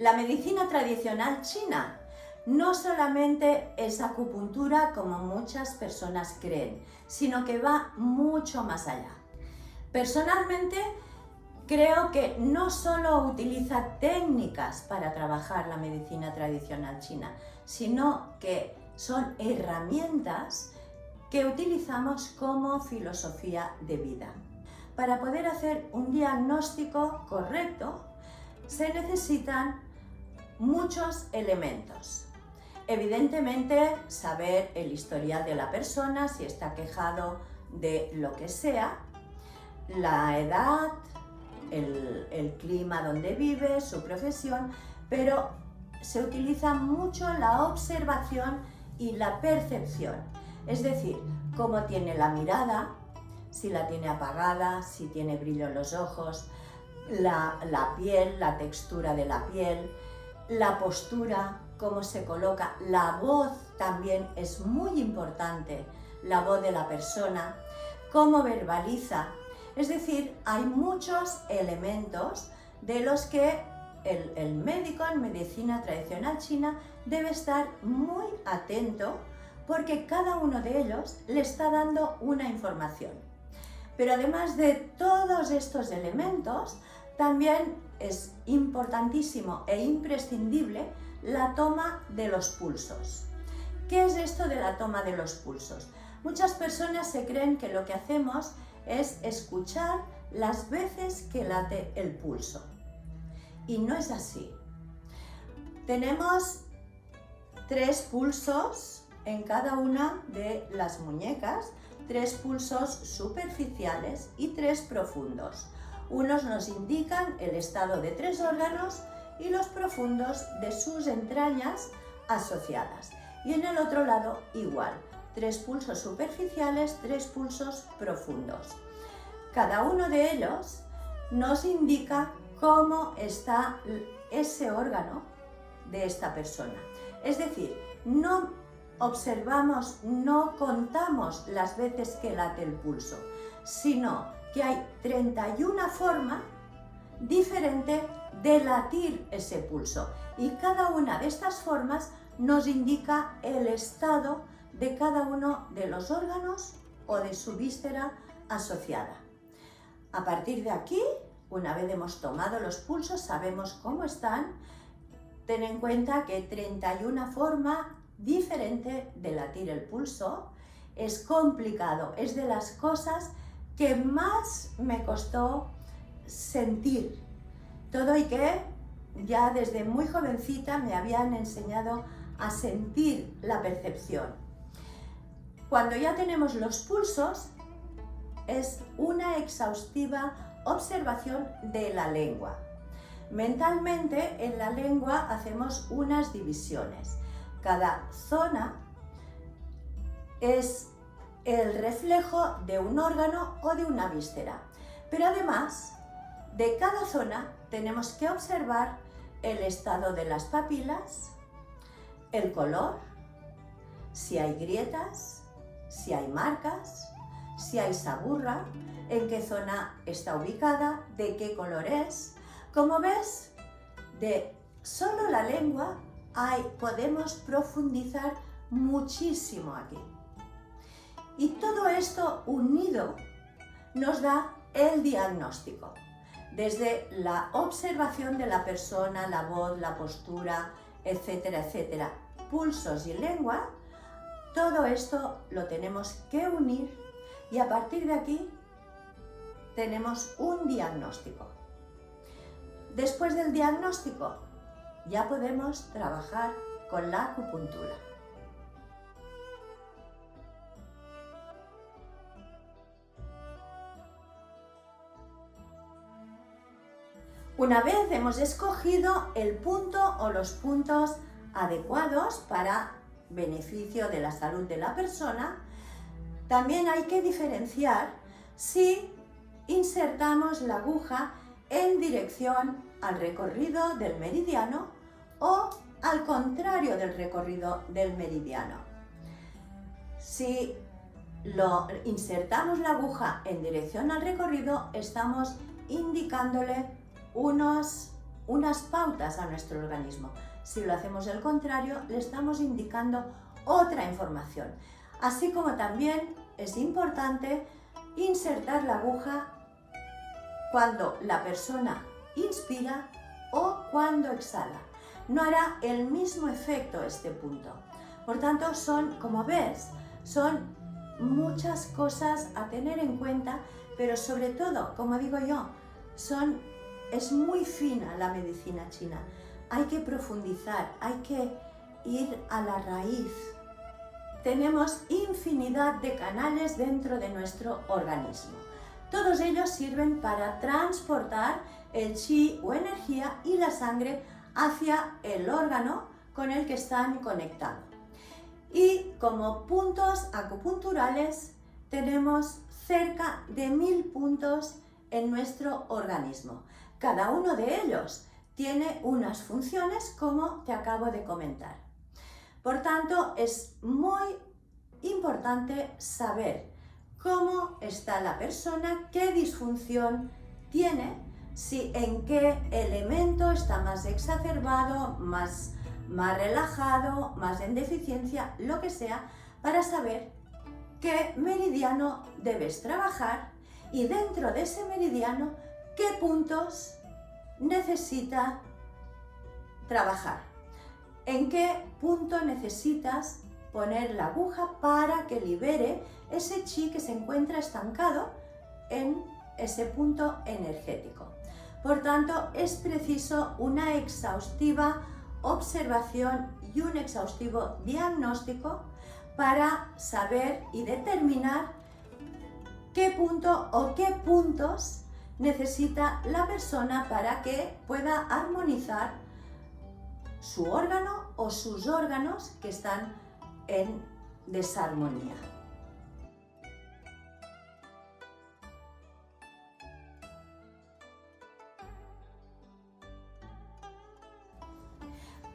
La medicina tradicional china no solamente es acupuntura como muchas personas creen, sino que va mucho más allá. Personalmente, creo que no solo utiliza técnicas para trabajar la medicina tradicional china, sino que son herramientas que utilizamos como filosofía de vida. Para poder hacer un diagnóstico correcto, se necesitan muchos elementos. Evidentemente, saber el historial de la persona, si está quejado de lo que sea, la edad, el clima donde vive, su profesión, pero se utiliza mucho la observación y la percepción. Es decir, cómo tiene la mirada, si la tiene apagada, si tiene brillo en los ojos, la piel, la textura de la piel, la postura, cómo se coloca, la voz también es muy importante, la voz de la persona, cómo verbaliza. Es decir, hay muchos elementos de los que el médico en medicina tradicional china debe estar muy atento porque cada uno de ellos le está dando una información. Pero además de todos estos elementos, también es importantísimo e imprescindible la toma de los pulsos. ¿Qué es esto de la toma de los pulsos? Muchas personas se creen que lo que hacemos es escuchar las veces que late el pulso. Y no es así. Tenemos 3 pulsos en cada una de las muñecas, 3 pulsos superficiales y 3 profundos. Unos nos indican el estado de 3 órganos y los profundos de sus entrañas asociadas. Y en el otro lado igual, 3 pulsos superficiales, 3 pulsos profundos. Cada uno de ellos nos indica cómo está ese órgano de esta persona. Es decir, no observamos, no contamos las veces que late el pulso, sino que hay 31 formas diferentes de latir ese pulso y cada una de estas formas nos indica el estado de cada uno de los órganos o de su víscera asociada. A partir de aquí, una vez hemos tomado los pulsos, sabemos cómo están. Ten en cuenta que 31 formas diferentes de latir el pulso es complicado, es de las cosas que más me costó sentir. Todo y que ya desde muy jovencita me habían enseñado a sentir la percepción. Cuando ya tenemos los pulsos, es una exhaustiva observación de la lengua. Mentalmente, en la lengua hacemos unas divisiones. Cada zona es el reflejo de un órgano o de una víscera. Pero además, de cada zona tenemos que observar el estado de las papilas, el color, si hay grietas, si hay marcas, si hay saburra, en qué zona está ubicada, de qué color es. Como ves, de solo la lengua podemos profundizar muchísimo aquí. Y todo esto unido nos da el diagnóstico. Desde la observación de la persona, la voz, la postura, etcétera, etcétera, pulsos y lengua, todo esto lo tenemos que unir y a partir de aquí tenemos un diagnóstico. Después del diagnóstico ya podemos trabajar con la acupuntura. Una vez hemos escogido el punto o los puntos adecuados para beneficio de la salud de la persona, también hay que diferenciar si insertamos la aguja en dirección al recorrido del meridiano o al contrario del recorrido del meridiano. Si insertamos la aguja en dirección al recorrido, estamos indicándole unos unas pautas a nuestro organismo. Si lo hacemos al contrario, le estamos indicando otra información. Así como también es importante insertar la aguja cuando la persona inspira o cuando exhala. No hará el mismo efecto este punto. Por tanto, como ves, son muchas cosas a tener en cuenta, pero sobre todo, como digo yo, es muy fina la medicina china. Hay que profundizar, hay que ir a la raíz. Tenemos infinidad de canales dentro de nuestro organismo. Todos ellos sirven para transportar el chi o energía y la sangre hacia el órgano con el que están conectados. Y como puntos acupunturales tenemos cerca de 1000 puntos en nuestro organismo. Cada uno de ellos tiene unas funciones como te acabo de comentar. Por tanto, es muy importante saber cómo está la persona, qué disfunción tiene, si en qué elemento está más exacerbado, más relajado, más en deficiencia, lo que sea, para saber qué meridiano debes trabajar y dentro de ese meridiano qué puntos necesita trabajar. En qué punto necesitas poner la aguja para que libere ese chi que se encuentra estancado en ese punto energético. Por tanto, es preciso una exhaustiva observación y un exhaustivo diagnóstico para saber y determinar qué punto o qué puntos necesita la persona para que pueda armonizar su órgano o sus órganos que están en desarmonía.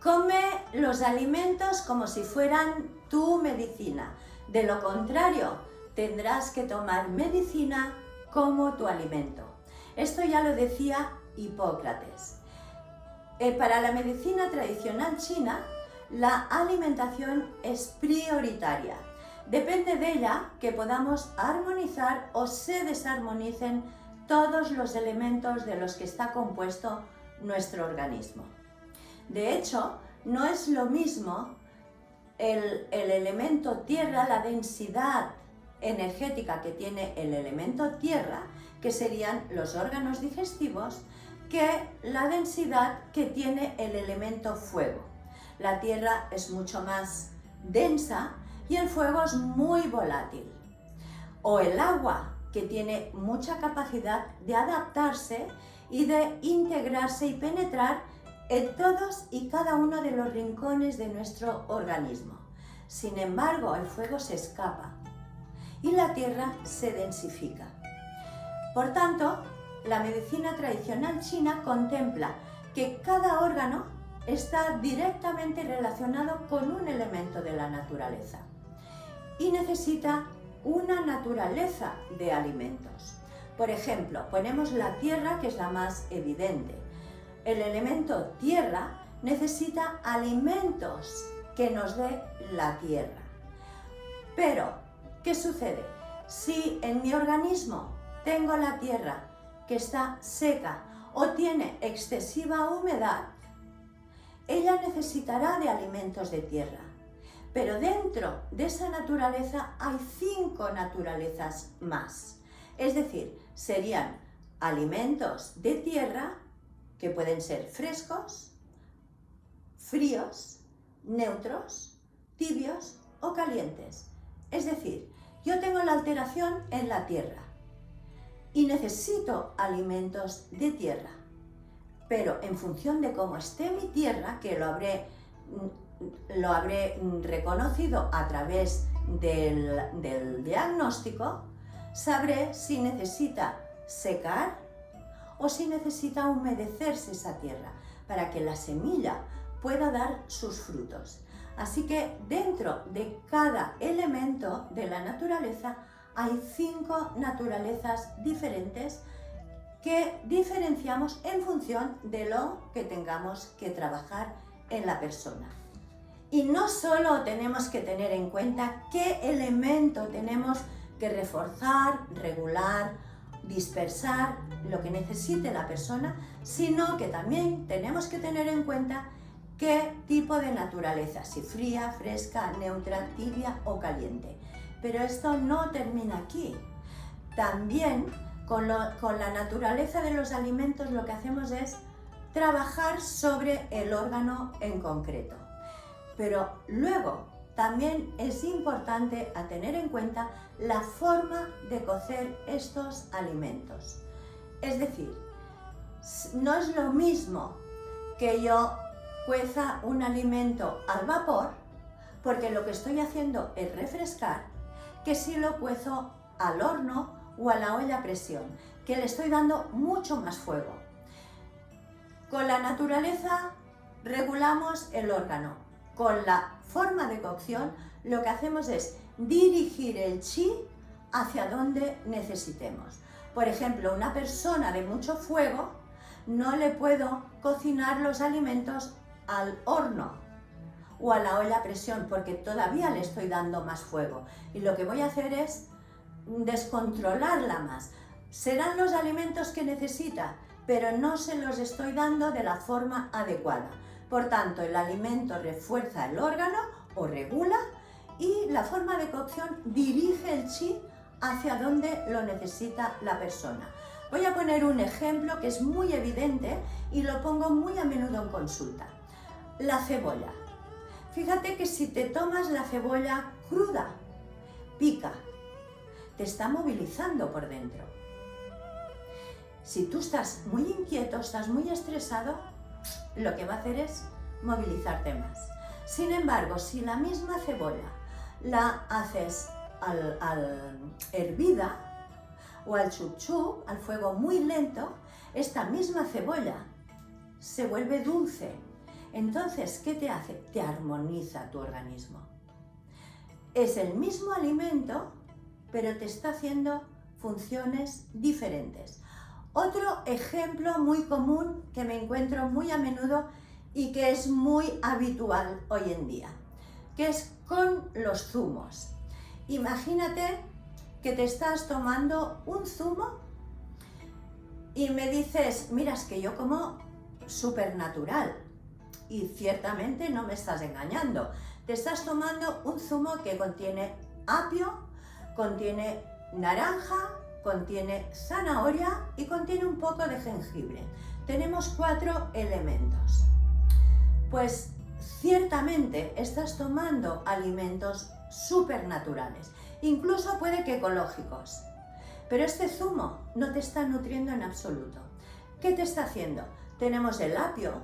Come los alimentos como si fueran tu medicina. De lo contrario, tendrás que tomar medicina como tu alimento. Esto ya lo decía Hipócrates. Para la medicina tradicional china, la alimentación es prioritaria. Depende de ella que podamos armonizar o se desarmonicen todos los elementos de los que está compuesto nuestro organismo. De hecho, no es lo mismo el elemento tierra, la densidad energética que tiene el elemento tierra, que serían los órganos digestivos, que la densidad que tiene el elemento fuego. La tierra es mucho más densa y el fuego es muy volátil. O el agua, que tiene mucha capacidad de adaptarse y de integrarse y penetrar en todos y cada uno de los rincones de nuestro organismo. Sin embargo, el fuego se escapa y la tierra se densifica. Por tanto, la medicina tradicional china contempla que cada órgano está directamente relacionado con un elemento de la naturaleza y necesita una naturaleza de alimentos. Por ejemplo, ponemos la tierra, que es la más evidente. El elemento tierra necesita alimentos que nos dé la tierra. Pero, ¿qué sucede? Si en mi organismo tengo la tierra que está seca o tiene excesiva humedad, ella necesitará de alimentos de tierra. Pero dentro de esa naturaleza hay 5 naturalezas más. Es decir, serían alimentos de tierra que pueden ser frescos, fríos, neutros, tibios o calientes. Es decir, yo tengo la alteración en la tierra y necesito alimentos de tierra, pero en función de cómo esté mi tierra, que lo habré reconocido a través del diagnóstico, sabré si necesita secar o si necesita humedecerse esa tierra para que la semilla pueda dar sus frutos. Así que dentro de cada elemento de la naturaleza hay 5 naturalezas diferentes que diferenciamos en función de lo que tengamos que trabajar en la persona. Y no solo tenemos que tener en cuenta qué elemento tenemos que reforzar, regular, dispersar, lo que necesite la persona, sino que también tenemos que tener en cuenta qué tipo de naturaleza, si fría, fresca, neutra, tibia o caliente. Pero esto no termina aquí. También con la naturaleza de los alimentos lo que hacemos es trabajar sobre el órgano en concreto. Pero luego también es importante a tener en cuenta la forma de cocer estos alimentos. Es decir, no es lo mismo que yo cueza un alimento al vapor, porque lo que estoy haciendo es refrescar, que si lo cuezo al horno o a la olla a presión, que le estoy dando mucho más fuego. Con la naturaleza regulamos el órgano. Con la forma de cocción lo que hacemos es dirigir el chi hacia donde necesitemos. Por ejemplo, una persona de mucho fuego no le puedo cocinar los alimentos al horno o a la olla a presión porque todavía le estoy dando más fuego y lo que voy a hacer es descontrolarla más. Serán los alimentos que necesita, pero no se los estoy dando de la forma adecuada. Por tanto, el alimento refuerza el órgano o regula y la forma de cocción dirige el chi hacia donde lo necesita la persona. Voy a poner un ejemplo que es muy evidente y lo pongo muy a menudo en consulta. La cebolla. Fíjate que si te tomas la cebolla cruda, pica, te está movilizando por dentro. Si tú estás muy inquieto, estás muy estresado, lo que va a hacer es movilizarte más. Sin embargo, si la misma cebolla la haces al hervida o al chup chup, al fuego muy lento, esta misma cebolla se vuelve dulce. Entonces, ¿qué te hace? Te armoniza tu organismo. Es el mismo alimento, pero te está haciendo funciones diferentes. Otro ejemplo muy común que me encuentro muy a menudo y que es muy habitual hoy en día, que es con los zumos. Imagínate que te estás tomando un zumo y me dices, mira, es que yo como súper natural y ciertamente no me estás engañando. Te estás tomando un zumo que contiene apio, contiene naranja, contiene zanahoria y contiene un poco de jengibre. Tenemos 4 elementos. Pues ciertamente estás tomando alimentos súper naturales, incluso puede que ecológicos. Pero este zumo no te está nutriendo en absoluto. ¿Qué te está haciendo? Tenemos el apio,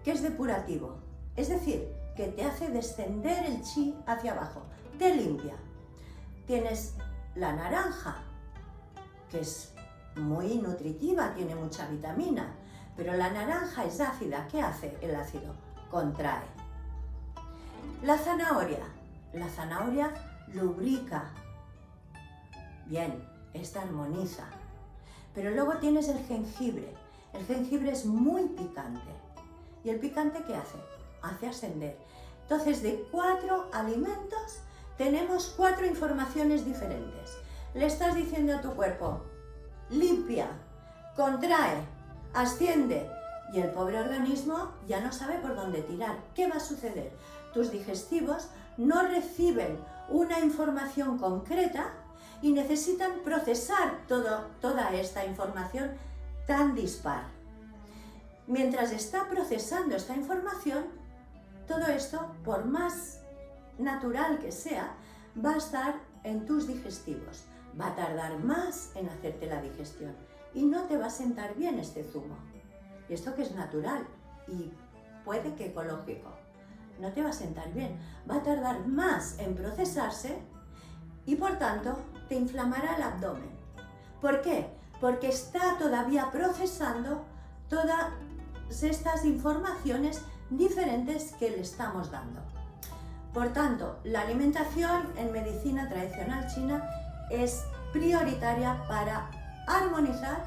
que es depurativo, es decir, que te hace descender el chi hacia abajo, te limpia. Tienes la naranja, que es muy nutritiva, tiene mucha vitamina, pero la naranja es ácida. ¿Qué hace el ácido? Contrae. La zanahoria lubrica. Bien, esta armoniza. Pero luego tienes el jengibre. El jengibre es muy picante. ¿Y el picante qué hace? Hace ascender. Entonces, de 4 alimentos, tenemos 4 informaciones diferentes. Le estás diciendo a tu cuerpo, limpia, contrae, asciende, y el pobre organismo ya no sabe por dónde tirar. ¿Qué va a suceder? Tus digestivos no reciben una información concreta y necesitan procesar toda esta información tan dispar. Mientras está procesando esta información, todo esto, por más natural que sea, va a estar en tus digestivos. Va a tardar más en hacerte la digestión y no te va a sentar bien este zumo. Y esto que es natural y puede que ecológico, no te va a sentar bien. Va a tardar más en procesarse y por tanto te inflamará el abdomen. ¿Por qué? Porque está todavía procesando todas estas informaciones diferentes que le estamos dando. Por tanto, la alimentación en medicina tradicional china es prioritaria para armonizar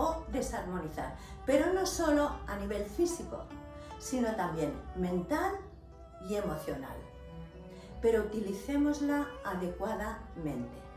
o desarmonizar, pero no solo a nivel físico, sino también mental y emocional. Pero utilicémosla adecuadamente.